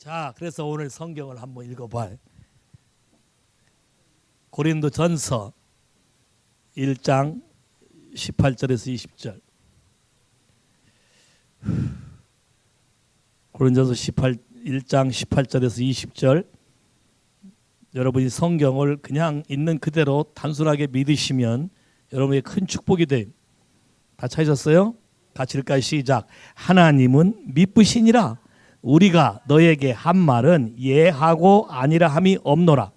자, 그래서 오늘 성경을 한번 읽어봐요. 고린도전서 1장 18절에서 20절. 고린도전서 1장 18절에서 20절. 여러분이 성경을 그냥 있는 그대로 단순하게 믿으시면 여러분에게 큰 축복이 돼요. 다 찾으셨어요? 같이 읽을까요? 시작. 하나님은 미쁘시니라. 우리가 너에게 한 말은 예하고 아니라 함이 없노라.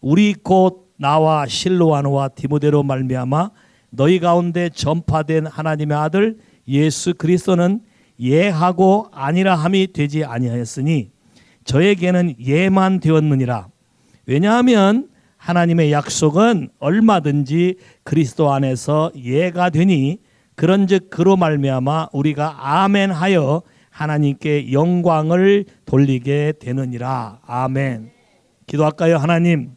우리 곧 나와 실로아노와 디모데로 말미암아 너희 가운데 전파된 하나님의 아들 예수 그리스도는 예하고 아니라 함이 되지 아니하였으니 저에게는 예만 되었느니라. 왜냐하면 하나님의 약속은 얼마든지 그리스도 안에서 예가 되니 그런즉 그로 말미암아 우리가 아멘하여 하나님께 영광을 돌리게 되느니라. 아멘. 기도할까요? 하나님,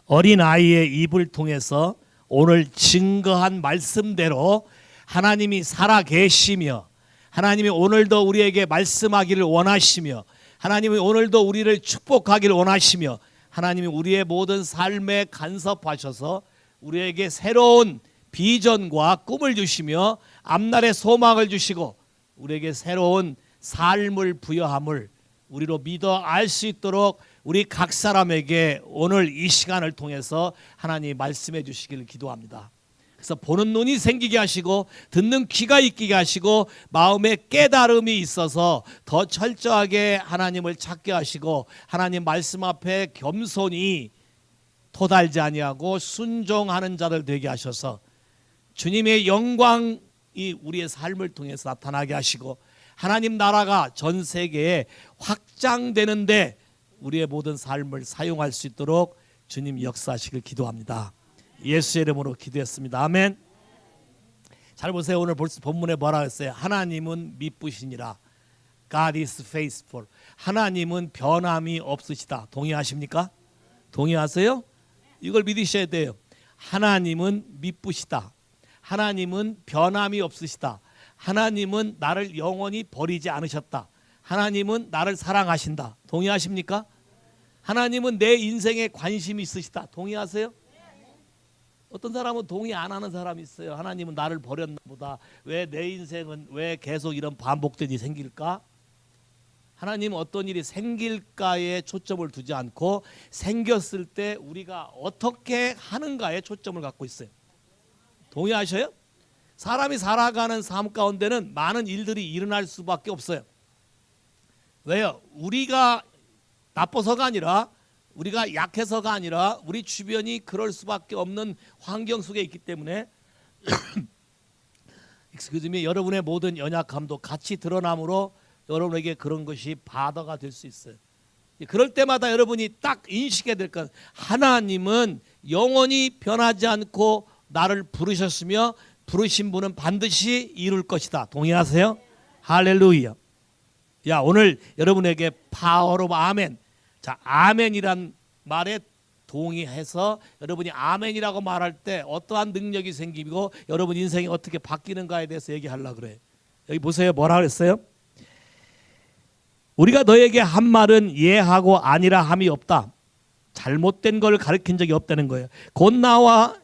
어린아이의 입을 통해서 오늘 증거한 말씀대로 하나님이 살아계시며 하나님이 오늘도 우리에게 말씀하기를 원하시며 하나님이 오늘도 우리를 축복하기를 원하시며 하나님이 우리의 모든 삶에 간섭하셔서 우리에게 새로운 비전과 꿈을 주시며 앞날의 소망을 주시고 우리에게 새로운 삶을 부여함을 우리로 믿어 알 수 있도록 우리 각 사람에게 오늘 이 시간을 통해서 하나님이 말씀해 주시기를 기도합니다. 그래서 보는 눈이 생기게 하시고 듣는 귀가 있게 하시고 마음에 깨달음이 있어서 더 철저하게 하나님을 찾게 하시고 하나님 말씀 앞에 겸손히 토달지 아니하고 순종하는 자들 되게 하셔서 주님의 영광이 우리의 삶을 통해서 나타나게 하시고 하나님 나라가 전 세계에 확장되는데 우리의 모든 삶을 사용할 수 있도록 주님 역사하시길 기도합니다. 예수의 이름으로 기도했습니다. 아멘. 잘 보세요. 오늘 본문에 뭐라고 했어요? 하나님은 미쁘시니라. God is faithful. 하나님은 변함이 없으시다. 동의하십니까? 동의하세요? 이걸 믿으셔야 돼요. 하나님은 미쁘시다. 하나님은 변함이 없으시다. 하나님은 나를 영원히 버리지 않으셨다. 하나님은 나를 사랑하신다. 동의하십니까? 하나님은 내 인생에 관심이 있으시다. 동의하세요? 어떤 사람은 동의 안 하는 사람이 있어요. 하나님은 나를 버렸나 보다. 왜 내 인생은 왜 계속 이런 반복된 일이 생길까? 하나님은 어떤 일이 생길까에 초점을 두지 않고 생겼을 때 우리가 어떻게 하는가에 초점을 갖고 있어요. 동의하셔요? 사람이 살아가는 삶 가운데는 많은 일들이 일어날 수밖에 없어요. 왜요? 우리가 나빠서가 아니라 우리가 약해서가 아니라 우리 주변이 그럴 수밖에 없는 환경 속에 있기 때문에 여러분의 모든 연약함도 같이 드러남으로 여러분에게 그런 것이 바다가 될 수 있어요. 그럴 때마다 여러분이 딱 인식해야 될 건 하나님은 영원히 변하지 않고 나를 부르셨으며 부르신 분은 반드시 이룰 것이다. 동의하세요? 할렐루야. 야, 오늘 여러분에게 파워 오브 아멘. 자, 아멘이란 말에 동의해서 여러분이 아멘이라고 말할 때 어떠한 능력이 생기고 여러분 인생이 어떻게 바뀌는가에 대해서 얘기하려고 그래요. 여기 보세요. 뭐라 그랬어요? 우리가 너에게 한 말은 예하고 아니라 함이 없다. 잘못된 걸 가르친 적이 없다는 거예요. 곧 나와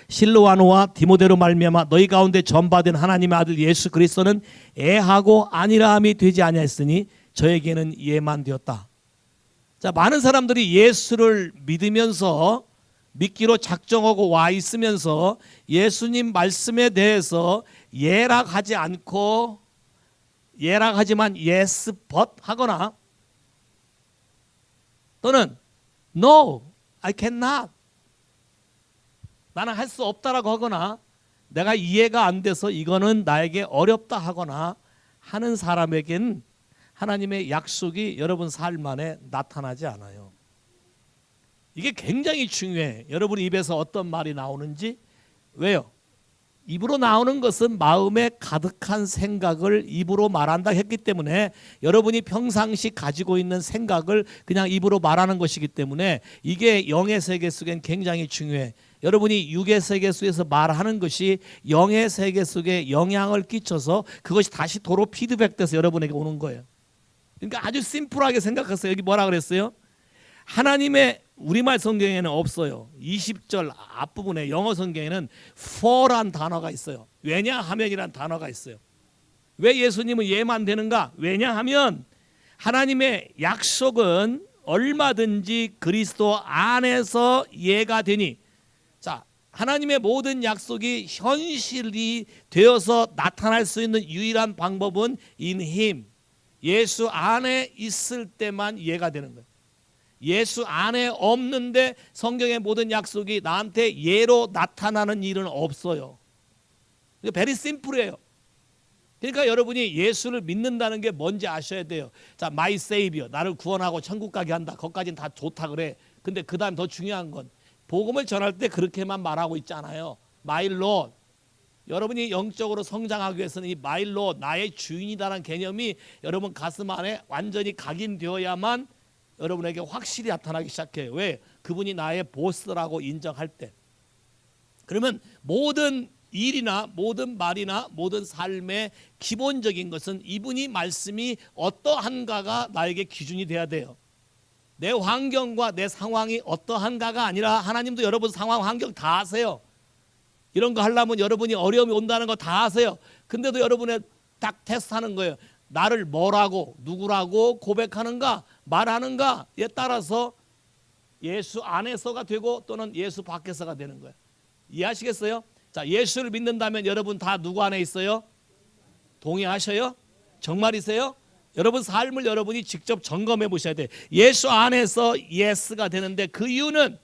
실로아노와 디모데로 말미암아 너희 가운데 전파된 하나님의 아들 예수 그리스도는 예하고 아니라함이 되지 아니하였으니 저에게는 예만 되었다. 자, 많은 사람들이 예수를 믿으면서 믿기로 작정하고 와 있으면서 예수님 말씀에 대해서 예락하지 않고 예락하지만 yes but 하거나 또는 no, I cannot. 나는 할 수 없다라고 하거나 내가 이해가 안 돼서 이거는 나에게 어렵다 하거나 하는 사람에겐 하나님의 약속이 여러분 삶 안에 나타나지 않아요. 이게 굉장히 중요해. 여러분 입에서 어떤 말이 나오는지. 왜요? 입으로 나오는 것은 마음에 가득한 생각을 입으로 말한다 했기 때문에 여러분이 평상시 가지고 있는 생각을 그냥 입으로 말하는 것이기 때문에 이게 영의 세계 속엔 굉장히 중요해. 여러분이 육의 세계 속에서 말하는 것이 영의 세계 속에 영향을 끼쳐서 그것이 다시 도로 피드백돼서 여러분에게 오는 거예요. 그러니까 아주 심플하게 생각하세요. 여기 뭐라 그랬어요? 하나님의 우리말 성경에는 없어요. 20절 앞부분에 영어 성경에는 for란 단어가 있어요. 왜냐하면이란 단어가 있어요. 왜 예수님은 예만 되는가? 왜냐하면 하나님의 약속은 얼마든지 그리스도 안에서 예가 되니, 자, 하나님의 모든 약속이 현실이 되어서 나타날 수 있는 유일한 방법은 in him, 예수 안에 있을 때만 예가 되는 거예요. 예수 안에 없는데 성경의 모든 약속이 나한테 예로 나타나는 일은 없어요. 베리 심플해요. 그러니까 여러분이 예수를 믿는다는 게 뭔지 아셔야 돼요. 자, my savior, 나를 구원하고 천국 가게 한다. 거기까지는 다 좋다 그래. 근데 그 다음 더 중요한 건 복음을 전할 때 그렇게만 말하고 있잖아요. my lord. 여러분이 영적으로 성장하기 위해서는 이 my lord, 나의 주인이라는 개념이 여러분 가슴 안에 완전히 각인되어야만 여러분에게 확실히 나타나기 시작해요. 왜? 그분이 나의 보스라고 인정할 때. 그러면 모든 일이나 모든 말이나 모든 삶의 기본적인 것은 이분이 말씀이 어떠한가가 나에게 기준이 돼야 돼요. 내 환경과 내 상황이 어떠한가가 아니라 하나님도 여러분 상황 환경 다 아세요. 이런 거 하려면 여러분이 어려움이 온다는 거 다 아세요. 근데도 여러분의 딱 테스트하는 거예요. 나를 뭐라고 누구라고 고백하는가 말하는가에 따라서 예수 안에서가 되고 또는 예수 밖에서가 되는 거예요. 이해하시겠어요? 자, 예수를 믿는다면 여러분 다 누구 안에 있어요? 동의하셔요? 정말이세요? 여러분 삶을 여러분이 직접 점검해 보셔야 돼요. 예수 안에서 예스가 되는데 그 이유는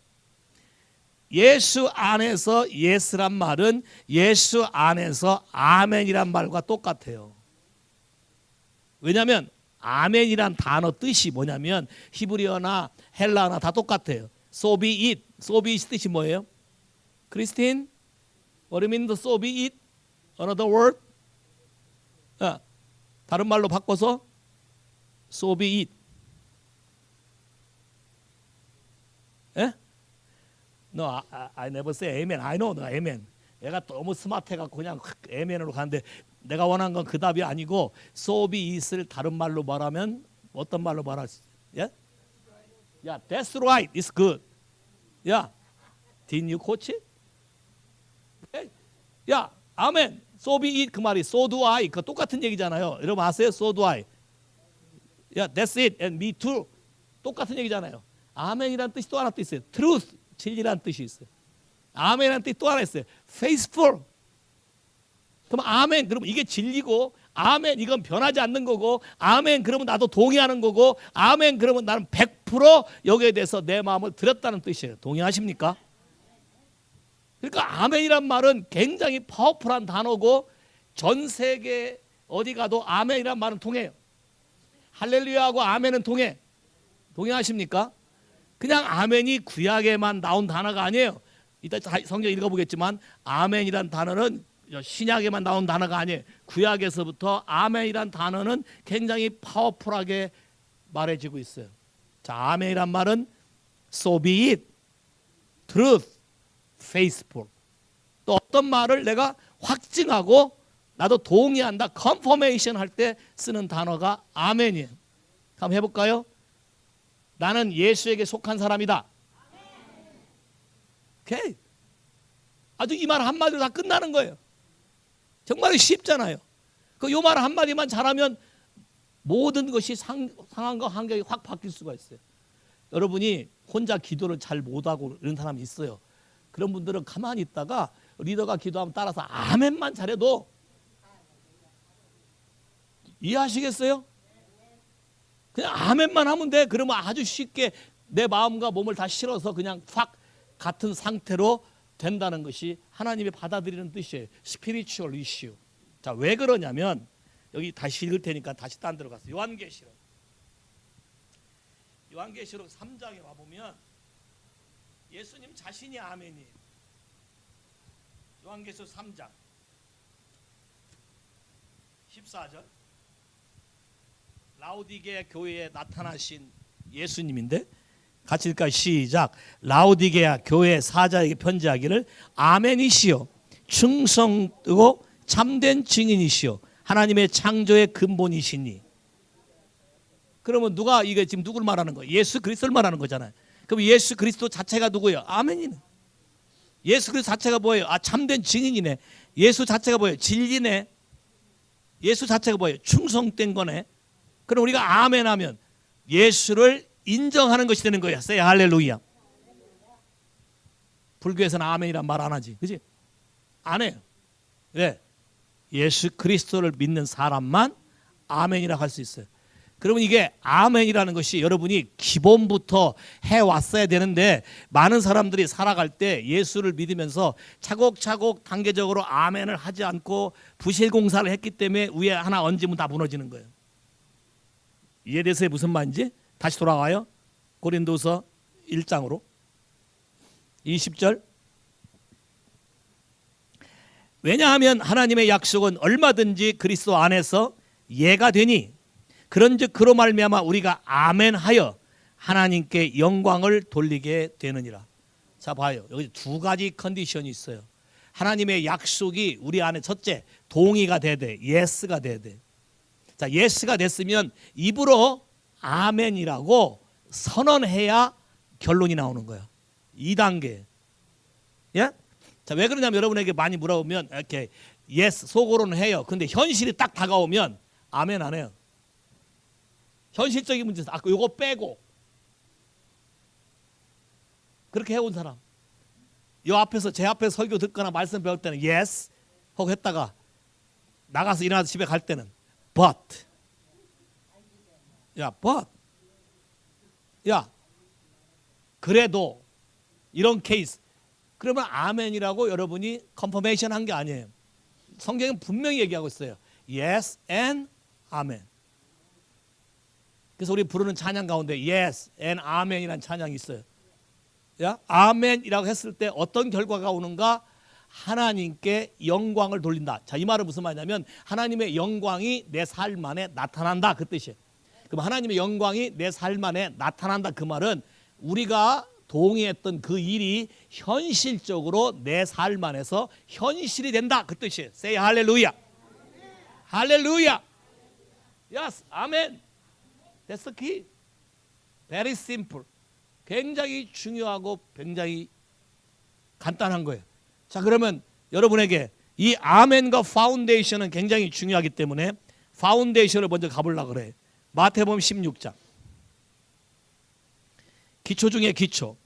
예수 안에서 예스란 말은 예수 안에서 아멘이란 말과 똑같아요. 왜냐하면 아멘이란 단어 뜻이 뭐냐면 히브리어나 헬라어나 다 똑같아요. So be it. So be it 뜻이 뭐예요? 크리스틴? What do you mean the so be it? Another word? 다른 말로 바꿔서 so be it. 예? No, I never say amen. I know, no, amen. 얘가 너무 스마트해갖고 그냥 amen으로 가는데 내가 원한 건 그 답이 아니고 so be it을 다른 말로 말하면 어떤 말로 말할 수 있어요? Yeah? Yeah, that's right. It's good. Yeah. Didn't you coach it? 야, 아멘. So be it 그 말이 so do I 그 똑같은 얘기잖아요. 여러분 아세요? So do I. Yeah, that's it. And me too. 똑같은 얘기잖아요. 아멘이란 뜻이 또 하나 또 있어요. Truth, 진리란 뜻이 있어요. 아멘이란 뜻이 또 하나 있어요. Faithful. 그럼 아멘 그러면 이게 진리고 아멘 이건 변하지 않는 거고 아멘 그러면 나도 동의하는 거고 아멘 그러면 나는 100% 여기에 대해서 내 마음을 드렸다는 뜻이에요. 동의하십니까? 그러니까 아멘이란 말은 굉장히 파워풀한 단어고 전 세계 어디 가도 아멘이란 말은 통해요. 할렐루야하고 아멘은 통해. 동의하십니까? 그냥 아멘이 구약에만 나온 단어가 아니에요. 이따 성경 읽어보겠지만 아멘이란 단어는 신약에만 나온 단어가 아니에요. 구약에서부터 아멘이란 단어는 굉장히 파워풀하게 말해지고 있어요. 자, 아멘이란 말은 so be it, truth, faithful. 또 어떤 말을 내가 확증하고 나도 동의한다, confirmation 할 때 쓰는 단어가 아멘이에요. 한번 해볼까요? 나는 예수에게 속한 사람이다. 오케이. 아주 이 말 한마디로 다 끝나는 거예요. 정말 쉽잖아요. 그 요 말 한마디만 잘하면 모든 것이 상황과 환경이 확 바뀔 수가 있어요. 여러분이 혼자 기도를 잘 못하고 이런 사람이 있어요. 그런 분들은 가만히 있다가 리더가 기도하면 따라서 아멘만 잘해도 이해하시겠어요? 그냥 아멘만 하면 돼. 그러면 아주 쉽게 내 마음과 몸을 다 실어서 그냥 확 같은 상태로 된다는 것이 하나님이 받아들이는 뜻이에요. 스피리추얼 이슈. 자, 왜 그러냐면 여기 다시 읽을 테니까 다시 딴 데로 가서 요한계시록 3장에 와보면 예수님 자신이 아멘이에요. 요한계시록 3장 14절 라오디게 교회에 나타나신 예수님인데 같이 읽을까? 시작. 라오디게아 교회 사자에게 편지하기를 아멘이시요 충성되고 참된 증인이시요 하나님의 창조의 근본이시니. 그러면 누가 이게 지금 누구를 말하는 거예요? 예수 그리스도를 말하는 거잖아요. 그럼 예수 그리스도 자체가 누구예요? 아멘이네. 예수 그리스도 자체가 뭐예요? 참된 증인이네. 예수 자체가 뭐예요? 진리네. 예수 자체가 뭐예요? 충성된 거네. 그럼 우리가 아멘하면 예수를 인정하는 것이 되는 거야. say 할렐루야. 불교에서는 아멘이란 말 안 하지, 그지? 안 해요. 왜? 예수 그리스도를 믿는 사람만 아멘이라고 할 수 있어요. 그러면 이게 아멘이라는 것이 여러분이 기본부터 해왔어야 되는데, 많은 사람들이 살아갈 때 예수를 믿으면서 차곡차곡 단계적으로 아멘을 하지 않고 부실공사를 했기 때문에 위에 하나 얹으면 다 무너지는 거예요. 이해돼서 무슨 말인지 다시 돌아와요. 고린도서 1장으로 20절. 왜냐하면 하나님의 약속은 얼마든지 그리스도 안에서 예가 되니 그런즉 그로 말미암아 우리가 아멘하여 하나님께 영광을 돌리게 되느니라. 자 봐요. 여기 두 가지 컨디션이 있어요. 하나님의 약속이 우리 안에 첫째 동의가 돼야 돼. 예스가 돼야 돼. 자, 예스가 됐으면 입으로 아멘이라고 선언해야 결론이 나오는 거야. 2단계. 예? 자, 왜 그러냐면 여러분에게 많이 물어보면 이렇게 예스 속으로는 해요. 근데 현실이 딱 다가오면 아멘 안 해요. 현실적인 문제에서 요거 빼고 그렇게 해온 사람. 요 앞에서 제 앞에서 설교 듣거나 말씀 배울 때는 yes 하고 했다가 나가서 일어나서 집에 갈 때는 but. 야, but. 야, 그래도 이런 케이스. 그러면 아멘이라고 여러분이 컨퍼메이션 한 게 아니에요. 성경은 분명히 얘기하고 있어요. Yes and Amen. 그래서 우리 부르는 찬양 가운데 Yes and Amen이라는 찬양이 있어요. 야, 아멘이라고 했을 때 어떤 결과가 오는가? 하나님께 영광을 돌린다. 자, 이 말은 무슨 말이냐면 하나님의 영광이 내 삶 안에 나타난다, 그 뜻이에요. 그럼 하나님의 영광이 내 삶 안에 나타난다, 그 말은 우리가 동의했던 그 일이 현실적으로 내 삶 안에서 현실이 된다, 그 뜻이에요. Say 할렐루야. 할렐루야. Yes, 아멘. That's the key. Very simple. 굉장히 중요하고 굉장히 간단한 거예요. 자, 그러면 여러분에게 이 아멘과 파운데이션은 굉장히 중요하기 때문에 파운데이션을 먼저 가보려고 그래. 마태복음 16장. 기초 중에 기초.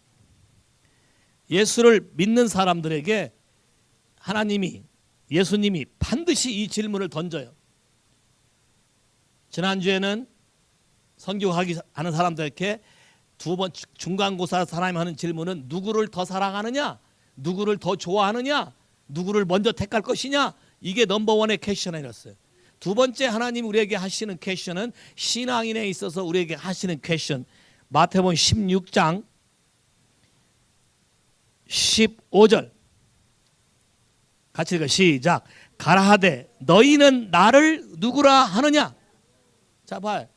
예수를 믿는 사람들에게 예수님이 반드시 이 질문을 던져요. 지난주에는 선교하기 하는 사람들에게 두 번 중간고사 사람이 하는 질문은 누구를 더 사랑하느냐, 누구를 더 좋아하느냐, 누구를 먼저 택할 것이냐, 이게 넘버원의 퀘스천이었어요. 두 번째 하나님 우리에게 하시는 퀘스천은 신앙인에 있어서 우리에게 하시는 퀘스천. 마태복음 16장 15절 같이 읽어. 시작. 가라하되 너희는 나를 누구라 하느냐. 자, 봐요.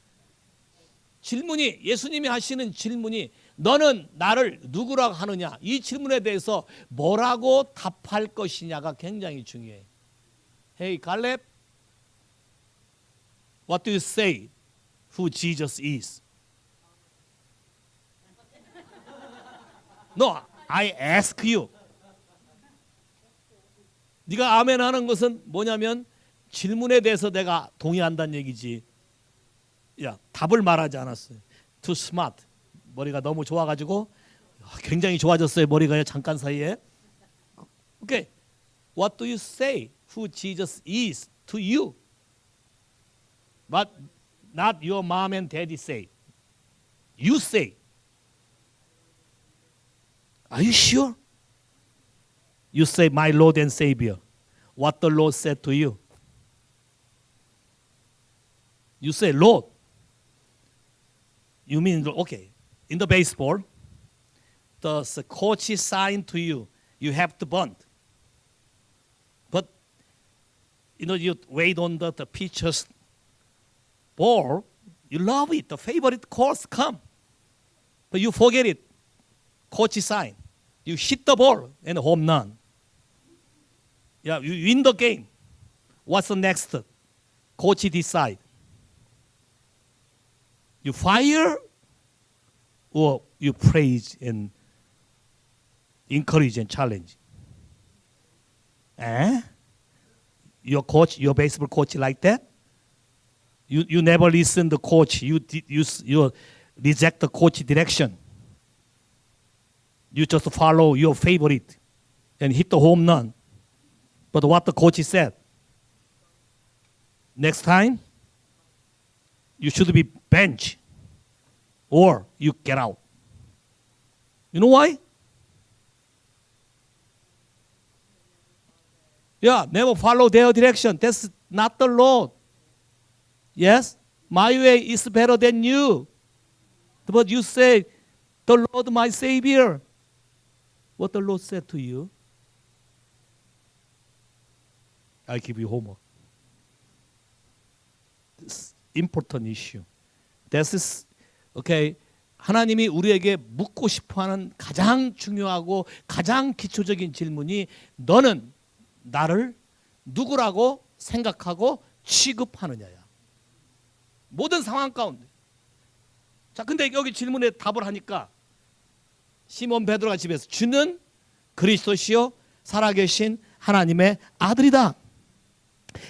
질문이, 예수님이 하시는 질문이 너는 나를 누구라고 하느냐, 이 질문에 대해서 뭐라고 답할 것이냐가 굉장히 중요해. Hey Caleb, what do you say who Jesus is? No, I ask you. 네가 아멘 하는 것은 뭐냐면 질문에 대해서 내가 동의한다는 얘기지. 야, 답을 말하지 않았어요. Too smart. 머리가 너무 좋아가지고 굉장히 좋아졌어요. 머리가요, 잠깐 사이에. Okay. What do you say who Jesus is to you? But not your mom and daddy say. You say. Are you sure? You say, my Lord and Savior. What the Lord said to you. You say, Lord. You mean, okay, in the baseball, the coach signed to you, you have to bunt. But, you wait on the pitcher's ball, you love it, the favorite calls come. But you forget it. Coach sign. You hit the ball and home run. Yeah, you win the game. What's the next? Coach decide. You fire or you praise and encourage and challenge. Eh? Your coach, your baseball coach like that? You never listen to coach. You reject the coach direction. You just follow your favorite and hit the home run. But what the coach said, next time, you should be bench or you get out. You know why? Yeah, never follow their direction. That's not the Lord. Yes, my way is better than you. But you say, the Lord my Savior. What the Lord said to you? I give you homework. This important issue. This is okay. 하나님이 우리에게 묻고 싶어하는 가장 중요하고 가장 기초적인 질문이 너는 나를 누구라고 생각하고 취급하느냐야. 모든 상황 가운데. 자, 근데 여기 질문에 답을 하니까 시몬 베드로가 집에서 주는 그리스도시요 살아계신 하나님의 아들이다.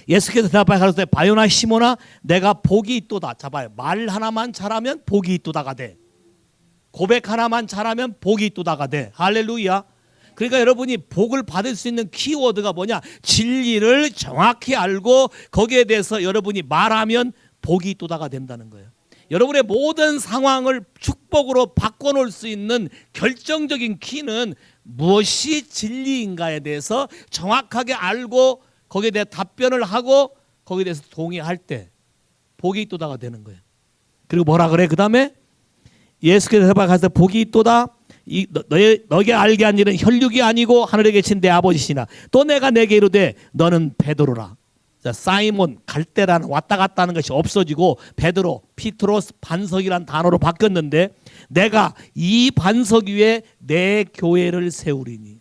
예수께서 대답하여 가로되 바요나 시몬아 내가 복이 있도다. 자 봐요. 말 하나만 잘하면 복이 있도다가 돼. 고백 하나만 잘하면 복이 있도다가 돼. 할렐루야. 그러니까 여러분이 복을 받을 수 있는 키워드가 뭐냐? 진리를 정확히 알고 거기에 대해서 여러분이 말하면 복이 있도다가 된다는 거예요. 여러분의 모든 상황을 축복으로 바꿔놓을 수 있는 결정적인 키는 무엇이 진리인가에 대해서 정확하게 알고 거기에 대해 답변을 하고 거기에 대해서 동의할 때 복이 있도다가 되는 거예요. 그리고 뭐라 그래? 그 다음에 예수께서 대답하시되 복이 있도다. 너에게 알게 한 일은 혈육이 아니고 하늘에 계신 내 아버지시나 또 내가 내게 이르되 너는 베드로라. 자, 사이몬 갈대라는 왔다 갔다 하는 것이 없어지고 베드로, 피트로스, 반석이란 단어로 바뀌었는데 내가 이 반석 위에 내 교회를 세우리니.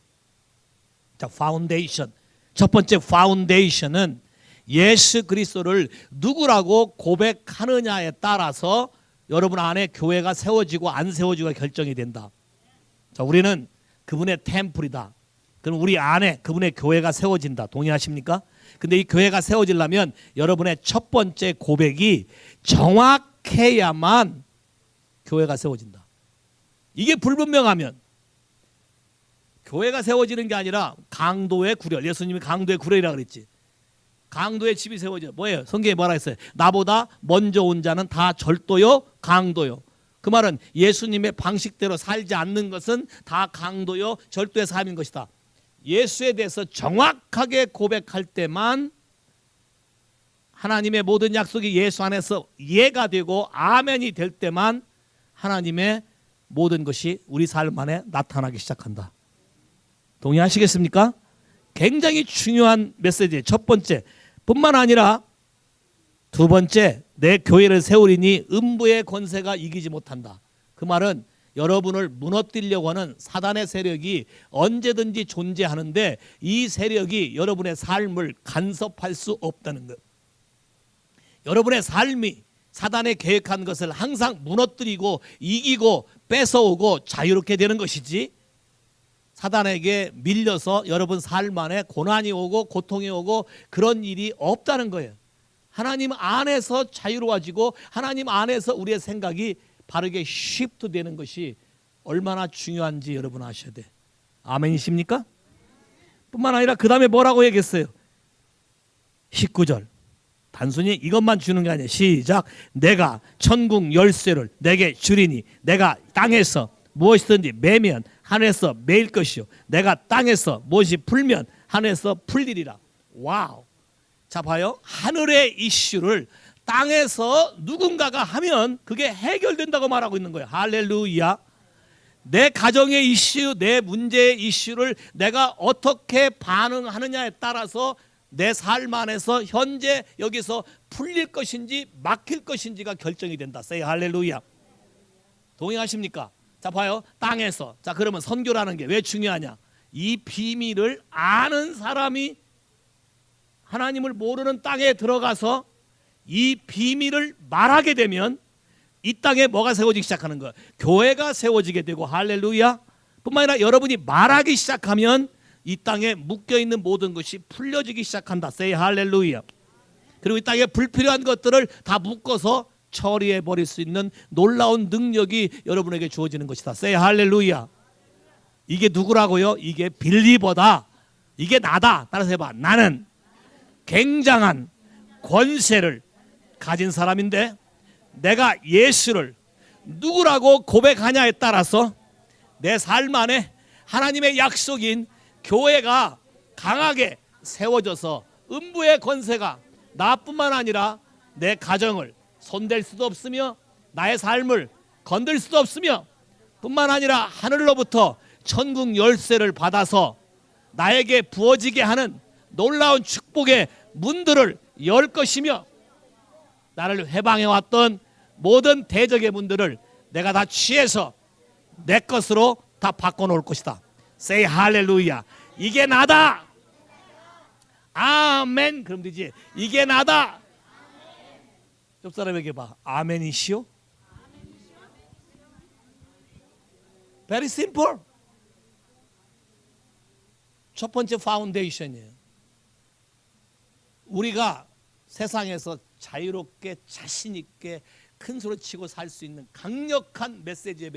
자, 파운데이션. 첫 번째 파운데이션은 예수 그리스도를 누구라고 고백하느냐에 따라서 여러분 안에 교회가 세워지고 안 세워지고가 결정이 된다. 자, 우리는 그분의 템플이다. 그럼 우리 안에 그분의 교회가 세워진다. 동의하십니까? 근데 이 교회가 세워지려면 여러분의 첫 번째 고백이 정확해야만 교회가 세워진다. 이게 불분명하면 교회가 세워지는 게 아니라 강도의 구렬. 예수님이 강도의 구렬이라고 그랬지. 강도의 집이 세워져. 뭐예요? 성경에 뭐라 했어요? 나보다 먼저 온 자는 다 절도요, 강도요. 그 말은 예수님의 방식대로 살지 않는 것은 다 강도요, 절도의 삶인 것이다. 예수에 대해서 정확하게 고백할 때만 하나님의 모든 약속이 예수 안에서 예가 되고 아멘이 될 때만 하나님의 모든 것이 우리 삶 안에 나타나기 시작한다. 동의하시겠습니까? 굉장히 중요한 메시지예요. 첫 번째 뿐만 아니라 두 번째, 내 교회를 세우리니 음부의 권세가 이기지 못한다. 그 말은 여러분을 무너뜨리려고 하는 사단의 세력이 언제든지 존재하는데 이 세력이 여러분의 삶을 간섭할 수 없다는 것. 여러분의 삶이 사단의 계획한 것을 항상 무너뜨리고 이기고 뺏어오고 자유롭게 되는 것이지 사단에게 밀려서 여러분 삶 안에 고난이 오고 고통이 오고 그런 일이 없다는 거예요. 하나님 안에서 자유로워지고 하나님 안에서 우리의 생각이 바르게 쉬프트 되는 것이 얼마나 중요한지 여러분 아셔야 돼. 아멘이십니까? 뿐만 아니라 그 다음에 뭐라고 얘기했어요? 19절. 단순히 이것만 주는 게 아니에요. 시작. 내가 천국 열쇠를 내게 주리니 내가 땅에서 무엇이든지 매면 하늘에서 매일 것이요 내가 땅에서 무엇이 풀면 하늘에서 풀리리라. 와우. 자 봐요. 하늘의 이슈를 땅에서 누군가가 하면 그게 해결된다고 말하고 있는 거예요. 할렐루야. 내 가정의 이슈, 내 문제의 이슈를 내가 어떻게 반응하느냐에 따라서 내 삶 안에서 현재 여기서 풀릴 것인지 막힐 것인지가 결정이 된다. say 할렐루야. 동의하십니까? 자 봐요. 땅에서. 자 그러면 선교라는 게 왜 중요하냐? 이 비밀을 아는 사람이 하나님을 모르는 땅에 들어가서 이 비밀을 말하게 되면 이 땅에 뭐가 세워지기 시작하는 거야? 교회가 세워지게 되고, 할렐루야. 뿐만 아니라 여러분이 말하기 시작하면 이 땅에 묶여있는 모든 것이 풀려지기 시작한다. Say 할렐루야. 그리고 이 땅에 불필요한 것들을 다 묶어서 처리해 버릴 수 있는 놀라운 능력이 여러분에게 주어지는 것이다. Say 할렐루야. 이게 누구라고요? 이게 빌리버다. 이게 나다. 따라서 해봐. 나는 굉장한 권세를 가진 사람인데 내가 예수를 누구라고 고백하냐에 따라서 내 삶 안에 하나님의 약속인 교회가 강하게 세워져서 음부의 권세가 나뿐만 아니라 내 가정을 손댈 수도 없으며 나의 삶을 건들 수도 없으며 뿐만 아니라 하늘로부터 천국 열쇠를 받아서 나에게 부어지게 하는 놀라운 축복의 문들을 열 것이며 나를 해방해왔던 모든 대적의 문들을 내가 다 취해서 내 것으로 다 바꿔놓을 것이다. Say 할렐루야. 이게 나다. 아멘. 그럼 되지. 이게 나다. 옆 사람에게 봐. 아멘이시오? Very simple. 첫 번째 파운데이션이에요. 우리가 세상에서 자유롭게 자신 있게 큰 소리 치고 살 수 있는 강력한 메시지의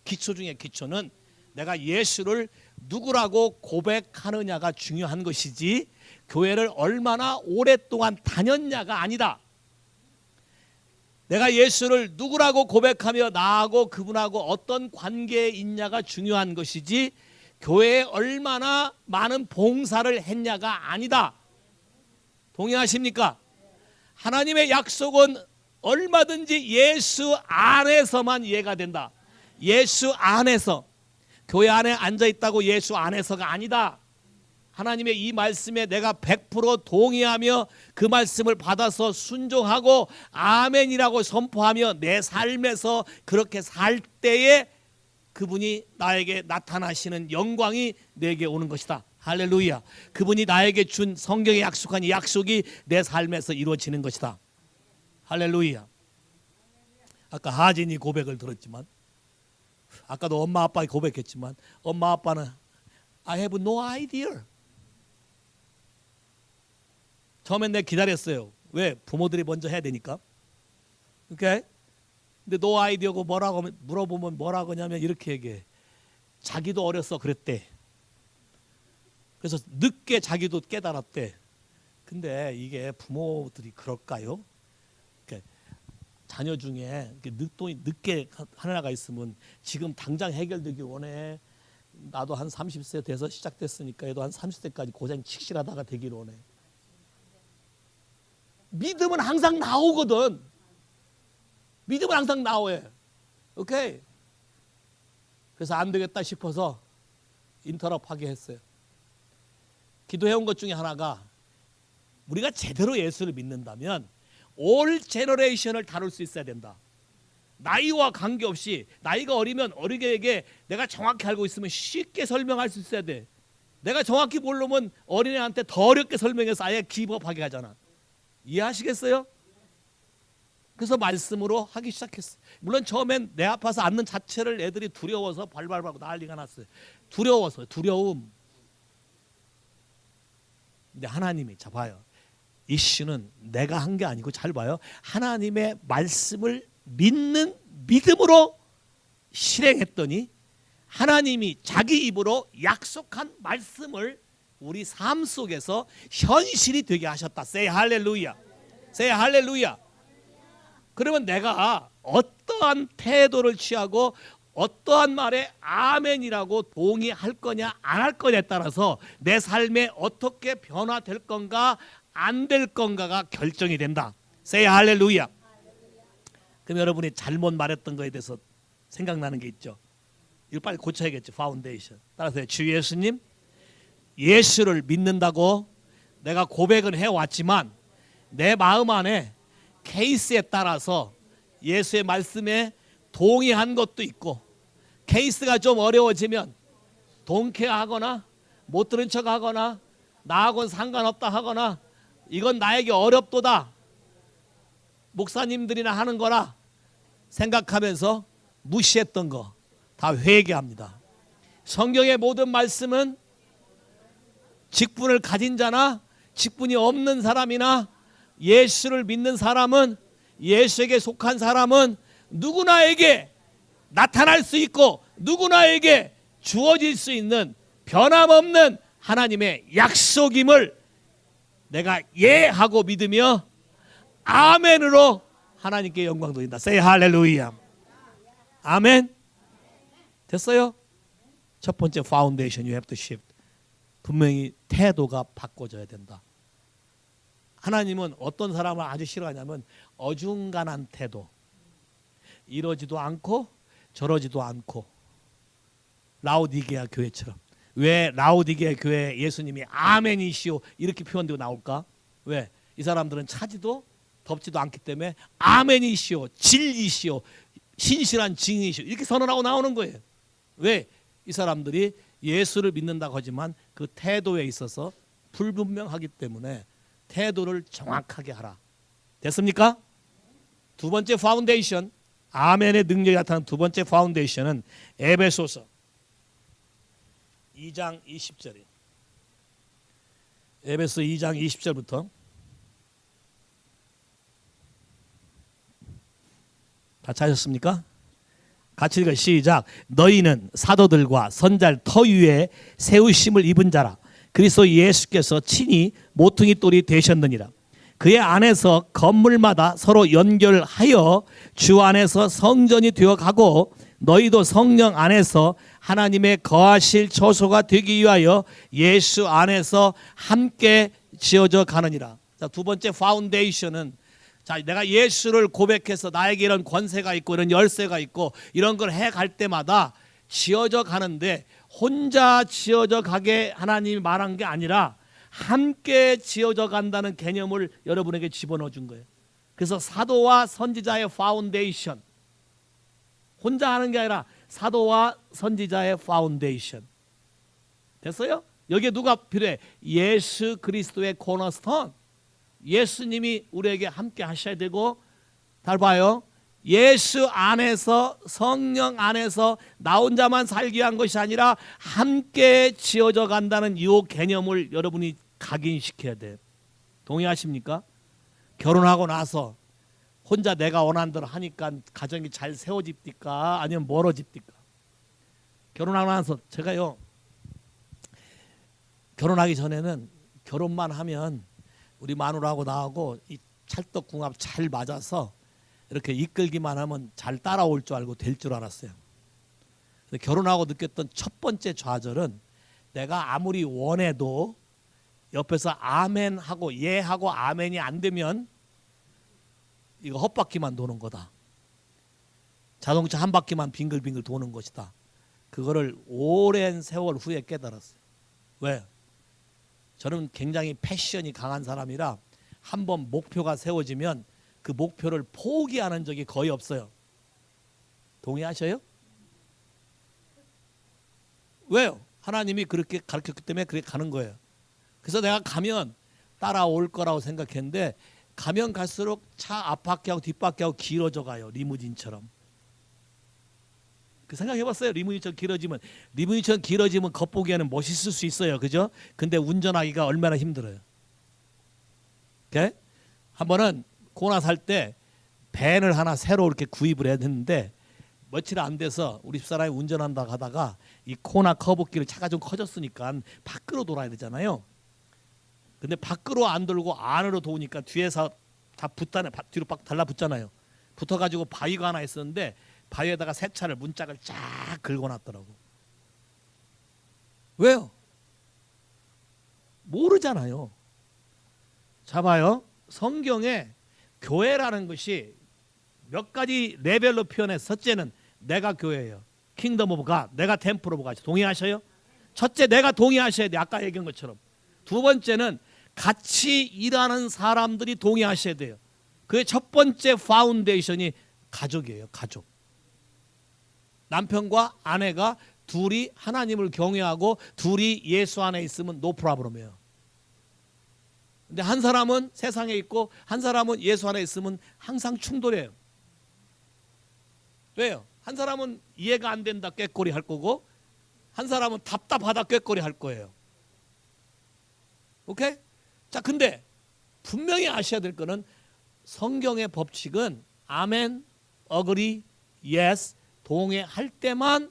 기초 중에 기초는 내가 예수를 누구라고 고백하느냐가 중요한 것이지 교회를 얼마나 오랫동안 다녔냐가 아니다. 내가 예수를 누구라고 고백하며 나하고 그분하고 어떤 관계에 있냐가 중요한 것이지 교회에 얼마나 많은 봉사를 했냐가 아니다. 동의하십니까? 하나님의 약속은 얼마든지 예수 안에서만 이해가 된다. 예수 안에서. 교회 안에 앉아있다고 예수 안에서가 아니다. 하나님의 이 말씀에 내가 100% 동의하며 그 말씀을 받아서 순종하고 아멘이라고 선포하며 내 삶에서 그렇게 살 때에 그분이 나에게 나타나시는 영광이 내게 오는 것이다. 할렐루야. 그분이 나에게 준 성경에 약속한 이 약속이 내 삶에서 이루어지는 것이다. 할렐루야. 아까 하진이 고백을 들었지만 아까도 엄마 아빠가 고백했지만 엄마 아빠는 I have no idea. 처음엔 내가 기다렸어요. 왜? 부모들이 먼저 해야 되니까. 오케이? 근데 no idea고 뭐라고 물어보면 뭐라고 하냐면 이렇게 얘기해. 자기도 어렸어 그랬대. 그래서 늦게 자기도 깨달았대. 근데 이게 부모들이 그럴까요? 자녀 중에 늦게 하나가 있으면 지금 당장 해결되기 원해. 나도 한 30세 돼서 시작됐으니까 얘도 한 30세까지 고생 칙실하다가 되기를 원해. 믿음은 항상 나오거든. 믿음은 항상 나오해. 오케이. 그래서 안 되겠다 싶어서 인터럽하게 했어요. 기도해온 것 중에 하나가 우리가 제대로 예수를 믿는다면 올 제너레이션을 다룰 수 있어야 된다. 나이와 관계없이 나이가 어리면 어리게에게 내가 정확히 알고 있으면 쉽게 설명할 수 있어야 돼. 내가 정확히 모르면 어린애한테 더 어렵게 설명해서 아예 기법하게 하잖아. 이해하시겠어요? 그래서 말씀으로 하기 시작했어. 물론 처음엔 내 앞에서 앉는 자체를 애들이 두려워서 발발하고 난리가 났어요. 두려워서. 두려움. 근데 하나님이 자 봐요. 이슈는 내가 한 게 아니고 잘 봐요. 하나님의 말씀을 믿는 믿음으로 실행했더니 하나님이 자기 입으로 약속한 말씀을 우리 삶 속에서 현실이 되게 하셨다. Say 할렐루야. Say 할렐루야. 그러면 내가 어떠한 태도를 취하고 어떠한 말에 아멘이라고 동의할 거냐 안 할 거냐에 따라서 내 삶에 어떻게 변화될 건가 안 될 건가가 결정이 된다. Say 할렐루야. 그럼 여러분이 잘못 말했던 거에 대해서 생각나는 게 있죠. 이거 빨리 고쳐야겠죠. 파운데이션. 따라서 주 예수님, 예수를 믿는다고 내가 고백은 해왔지만 내 마음 안에 케이스에 따라서 예수의 말씀에 동의한 것도 있고 케이스가 좀 어려워지면 동케하거나 못 들은 척하거나 나하고는 상관없다 하거나 이건 나에게 어렵도다 목사님들이나 하는 거라 생각하면서 무시했던 거 다 회개합니다. 성경의 모든 말씀은 직분을 가진 자나 직분이 없는 사람이나 예수를 믿는 사람은 예수에게 속한 사람은 누구나에게 나타날 수 있고 누구나에게 주어질 수 있는 변함없는 하나님의 약속임을 내가 예하고 믿으며 아멘으로 하나님께 영광 돌린다. Say 할렐루야. 아멘. 됐어요? 첫 번째 foundation you have to shift. 분명히 태도가 바꿔져야 된다. 하나님은 어떤 사람을 아주 싫어하냐면 어중간한 태도. 이러지도 않고 저러지도 않고. 라오디게아 교회처럼. 왜 라오디게아 교회에 예수님이 아멘이시오 이렇게 표현되고 나올까? 왜? 이 사람들은 차지도 덥지도 않기 때문에 아멘이시오, 진리시오, 신실한 증인이시오 이렇게 선언하고 나오는 거예요. 왜? 이 사람들이 예수를 믿는다고 하지만 그 태도에 있어서 불분명하기 때문에 태도를 정확하게 하라. 됐습니까? 두 번째 파운데이션, 아멘의 능력이 나타나는 두 번째 파운데이션은 에베소서 2장 20절이에요. 에베소 2장 20절부터 다 찾으셨습니까? 같이 읽어 시작. 너희는 사도들과 선지자들 터 위에 세우심을 입은 자라. 그리스도 예수께서 친히 모퉁이 돌이 되셨느니라. 그의 안에서 건물마다 서로 연결하여 주 안에서 성전이 되어가고 너희도 성령 안에서 하나님의 거하실 처소가 되기 위하여 예수 안에서 함께 지어져 가느니라. 자, 두 번째 파운데이션은 자, 내가 예수를 고백해서 나에게 이런 권세가 있고 이런 열쇠가 있고 이런 걸 해갈 때마다 지어져 가는데 혼자 지어져 가게 하나님이 말한 게 아니라 함께 지어져 간다는 개념을 여러분에게 집어넣어 준 거예요. 그래서 사도와 선지자의 파운데이션, 혼자 하는 게 아니라 사도와 선지자의 파운데이션. 됐어요? 여기에 누가 필요해? 예수 그리스도의 코너스톤. 예수님이 우리에게 함께 하셔야 되고, 잘 봐요. 예수 안에서, 성령 안에서 나 혼자만 살기 위한 것이 아니라 함께 지어져 간다는 이 개념을 여러분이 각인시켜야 돼요. 동의하십니까? 결혼하고 나서 혼자 내가 원하는 대로 하니까 가정이 잘 세워집니까? 아니면 멀어집니까? 결혼하고 나서 제가요, 결혼하기 전에는 결혼만 하면 우리 마누라하고 나하고 이 찰떡궁합 잘 맞아서 이렇게 이끌기만 하면 잘 따라올 줄 알고 될 줄 알았어요. 근데 결혼하고 느꼈던 첫 번째 좌절은 내가 아무리 원해도 옆에서 아멘하고 예하고 아멘이 안 되면 이거 헛바퀴만 도는 거다. 자동차 한 바퀴만 빙글빙글 도는 것이다. 그거를 오랜 세월 후에 깨달았어요. 왜? 저는 굉장히 패션이 강한 사람이라 한번 목표가 세워지면 그 목표를 포기하는 적이 거의 없어요. 동의하셔요? 왜요? 하나님이 그렇게 가르쳤기 때문에 그렇게 가는 거예요. 그래서 내가 가면 따라올 거라고 생각했는데 가면 갈수록 차 앞바퀴하고 뒷바퀴하고 길어져 가요. 리무진처럼. 그 생각해봤어요? 리무진처럼 길어지면 겉보기에는 멋있을 수 있어요. 그죠? 근데 운전하기가 얼마나 힘들어요. 오케이? 한 번은 코나 살 때 밴을 하나 새로 이렇게 구입을 했는데 며칠 안 돼서 우리 집사람이 운전한다 가다가 이 코나 커브길을 차가 좀 커졌으니까 밖으로 돌아야 되잖아요. 근데 밖으로 안 돌고 안으로 도우니까 뒤에서 다 뒤로 막 달라붙잖아요. 붙어가지고 바위가 하나 있었는데 바위에다가 세차를 문짝을 쫙 긁어놨더라고. 왜요? 모르잖아요. 자 봐요. 성경에 교회라는 것이 몇 가지 레벨로 표현해서 첫째는 내가 교회예요. 킹덤 오브 갓, 내가 템플 오브 갓. 동의하셔요? 첫째 내가 동의하셔야 돼. 아까 얘기한 것처럼. 두 번째는 같이 일하는 사람들이 동의하셔야 돼요. 그의 첫 번째 파운데이션이 가족이에요. 가족. 남편과 아내가 둘이 하나님을 경외하고 둘이 예수 안에 있으면 노 프라브럼이에요. 근데 한 사람은 세상에 있고 한 사람은 예수 안에 있으면 항상 충돌해요. 왜요? 한 사람은 이해가 안 된다 꾀꼬리 할 거고 한 사람은 답답하다 꾀꼬리 할 거예요. 오케이? 자, 근데 분명히 아셔야 될 거는 성경의 법칙은 아멘, 어그리, 예스, 동의할 때만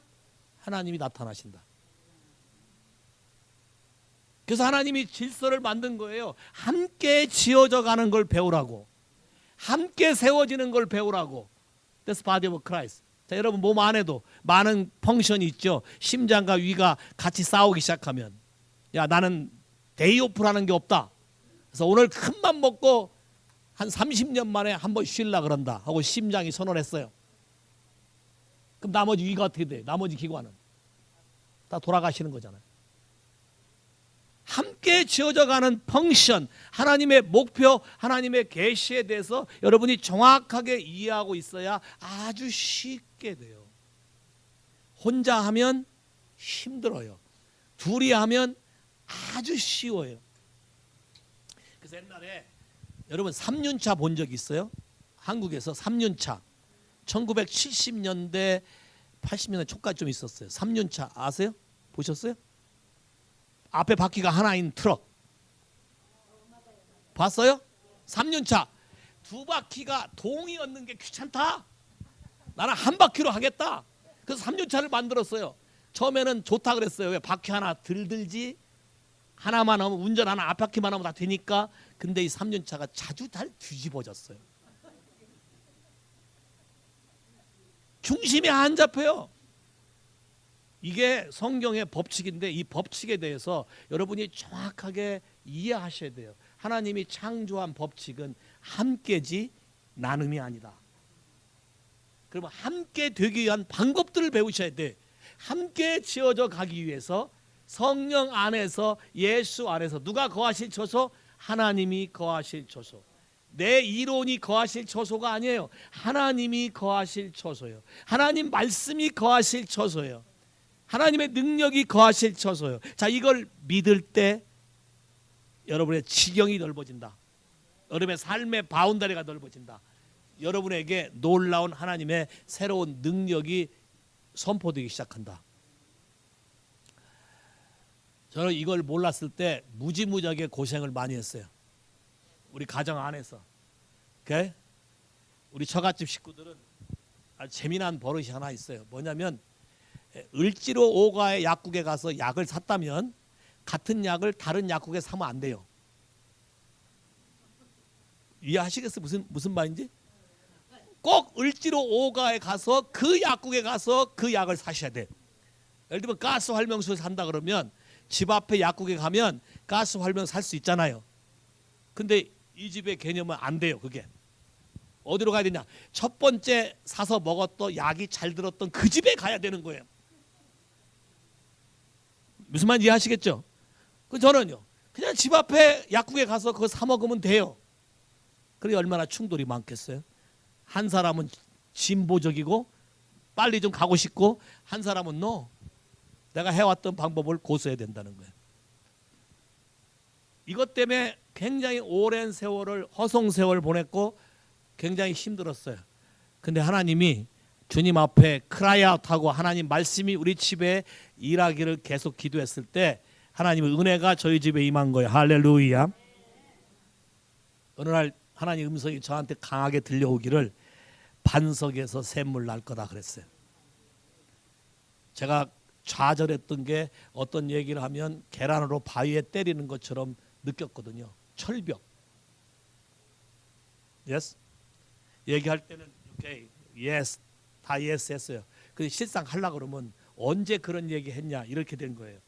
하나님이 나타나신다. 그래서 하나님이 질서를 만든 거예요. 함께 지어져 가는 걸 배우라고. 함께 세워지는 걸 배우라고. That's body of Christ. 자, 여러분 몸 안에도 많은 펑션이 있죠. 심장과 위가 같이 싸우기 시작하면 야, 나는 데이오프라는 게 없다. 그래서 오늘 큰 맘 먹고 한 30년 만에 한번 쉴라 그런다 하고 심장이 선언했어요. 그럼 나머지 위가 어떻게 돼? 나머지 기관은 다 돌아가시는 거잖아요. 함께 지어져 가는 펑션, 하나님의 목표, 하나님의 계시에 대해서 여러분이 정확하게 이해하고 있어야 아주 쉽게 돼요. 혼자 하면 힘들어요. 둘이 하면 아주 쉬워요. 그래서 옛날에 여러분 3륜차 본 적 있어요? 한국에서 3륜차 1970년대 80년대 초까지 좀 있었어요. 3륜차 아세요? 보셨어요? 앞에 바퀴가 하나인 트럭 봤어요? 3륜차 두 바퀴가 동이 얻는 게 귀찮다. 나는 한 바퀴로 하겠다. 그래서 3륜차를 만들었어요. 처음에는 좋다 그랬어요. 왜? 바퀴 하나 들지 하나만 하면 운전 하나 앞바퀴만 하면 다 되니까. 근데 이 3륜차가 자주 잘 뒤집어졌어요. 중심이 안 잡혀요. 이게 성경의 법칙인데 이 법칙에 대해서 여러분이 정확하게 이해하셔야 돼요. 하나님이 창조한 법칙은 함께지 나눔이 아니다. 그러면 함께 되기 위한 방법들을 배우셔야 돼. 함께 지어져 가기 위해서 성령 안에서 예수 안에서 누가 거하실 처소? 하나님이 거하실 처소. 내 이론이 거하실 처소가 아니에요. 하나님이 거하실 처소예요. 하나님 말씀이 거하실 처소예요. 하나님의 능력이 거하실 처소예요. 자, 이걸 믿을 때 여러분의 지경이 넓어진다. 여러분의 삶의 바운다리가 넓어진다. 여러분에게 놀라운 하나님의 새로운 능력이 선포되기 시작한다. 저는 이걸 몰랐을 때 무지무지하게 고생을 많이 했어요. 우리 가정 안에서. 오케이? 우리 처갓집 식구들은 아주 재미난 버릇이 하나 있어요. 뭐냐면 을지로 오가의 약국에 가서 약을 샀다면 같은 약을 다른 약국에 사면 안 돼요. 이해하시겠어요? 무슨 말인지? 꼭 을지로 오가에 가서 그 약국에 가서 그 약을 사셔야 돼. 예를 들면 가스 활명수를 산다 그러면 집 앞에 약국에 가면 가스 활명 살 수 있잖아요. 근데 이 집의 개념은 안 돼요. 그게 어디로 가야 되냐? 첫 번째 사서 먹었던 약이 잘 들었던 그 집에 가야 되는 거예요. 무슨 말인지 이해하시겠죠? 저는요 그냥 집 앞에 약국에 가서 그거 사 먹으면 돼요. 그게 얼마나 충돌이 많겠어요? 한 사람은 진보적이고 빨리 좀 가고 싶고 한 사람은 내가 해왔던 방법을 고수해야 된다는 거예요. 이것 때문에 굉장히 오랜 세월을 허송세월 보냈고 굉장히 힘들었어요. 근데 하나님이 주님 앞에 크라이아웃하고 하나님 말씀이 우리 집에 일하기를 계속 기도했을 때 하나님의 은혜가 저희 집에 임한 거예요. 할렐루야. 어느 날 하나님 음성이 저한테 강하게 들려오기를 반석에서 샘물 날 거다 그랬어요. 제가 좌절했던 게 어떤 얘기를 하면 계란으로 바위에 때리는 것처럼 느꼈거든요. 철벽. Yes? 얘기할 때는 오케이, yes, 다 yes 했어요. 근데 실상 하려고 그러면 언제 그런 얘기 했냐 이렇게 된 거예요.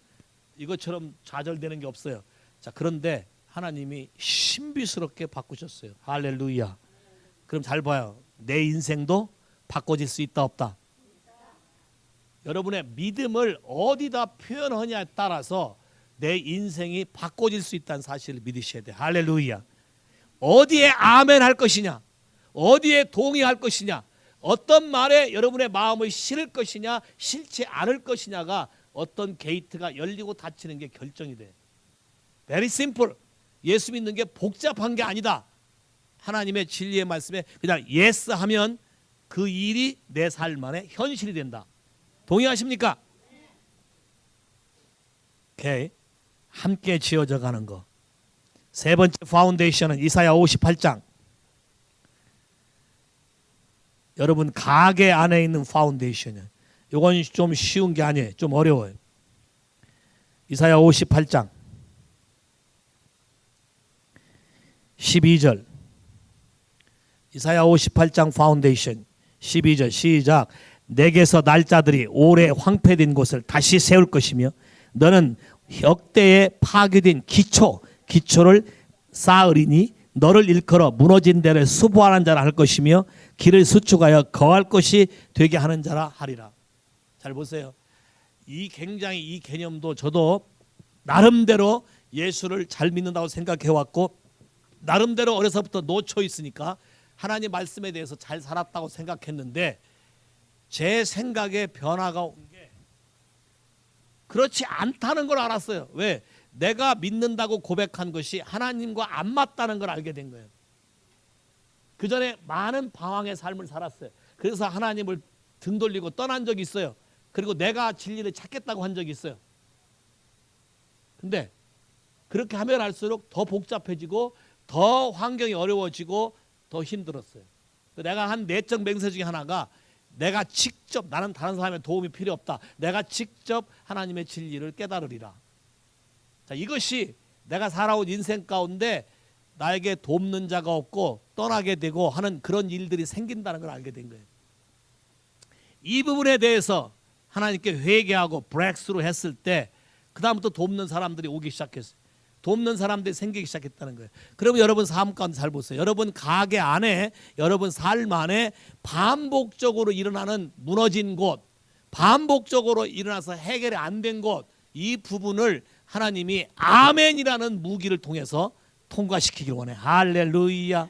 이것처럼 좌절되는 게 없어요. 자, 그런데 하나님이 신비스럽게 바꾸셨어요. 할렐루야. 그럼 잘 봐요. 내 인생도 바꿔질 수 있다 없다? 여러분의 믿음을 어디다 표현하냐에 따라서 내 인생이 바꿔질 수 있다는 사실을 믿으셔야 돼요. 할렐루야. 어디에 아멘 할 것이냐, 어디에 동의할 것이냐, 어떤 말에 여러분의 마음을 실을 것이냐 실지 않을 것이냐가 어떤 게이트가 열리고 닫히는 게 결정이 돼. Very simple. 예수 믿는 게 복잡한 게 아니다. 하나님의 진리의 말씀에 그냥 yes 하면 그 일이 내 삶 안에 현실이 된다. 동의하십니까? 오케이. 함께 지어져 가는 거. 세 번째 파운데이션은 이사야 58장. 여러분 가게 안에 있는 파운데이션이에요. 이건 좀 쉬운 게 아니에요. 좀 어려워요. 이사야 58장 12절. 이사야 58장 파운데이션 12절 시작. 내게서 날짜들이 오래 황폐된 곳을 다시 세울 것이며 너는 역대에 파괴된 기초를 쌓으리니 너를 일컬어 무너진 데를 수보하는 자라 할 것이며 길을 수축하여 거할 것이 되게 하는 자라 하리라. 잘 보세요. 굉장히 이 개념도 저도 나름대로 예수를 잘 믿는다고 생각해 왔고 나름대로 어려서부터 놓쳐 있으니까 하나님 말씀에 대해서 잘 살았다고 생각했는데 제 생각에 변화가 온 게 그렇지 않다는 걸 알았어요. 왜? 내가 믿는다고 고백한 것이 하나님과 안 맞다는 걸 알게 된 거예요. 그 전에 많은 방황의 삶을 살았어요. 그래서 하나님을 등 돌리고 떠난 적이 있어요. 그리고 내가 진리를 찾겠다고 한 적이 있어요. 근데 그렇게 하면 할수록 더 복잡해지고 더 환경이 어려워지고 더 힘들었어요. 내가 한 내적 맹세 중에 하나가 내가 직접 나는 다른 사람의 도움이 필요 없다. 내가 직접 하나님의 진리를 깨달으리라. 자, 이것이 내가 살아온 인생 가운데 나에게 돕는 자가 없고 떠나게 되고 하는 그런 일들이 생긴다는 걸 알게 된 거예요. 이 부분에 대해서 하나님께 회개하고 브렉스루 했을 때 그 다음부터 돕는 사람들이 오기 시작했어요. 돕는 사람들이 생기기 시작했다는 거예요. 그러면 여러분 삶 가운데 잘 보세요. 여러분 가게 안에 여러분 삶 안에 반복적으로 일어나는 무너진 곳, 반복적으로 일어나서 해결이 안 된 곳, 이 부분을 하나님이 아멘이라는 무기를 통해서 통과시키길 원해. 할렐루야.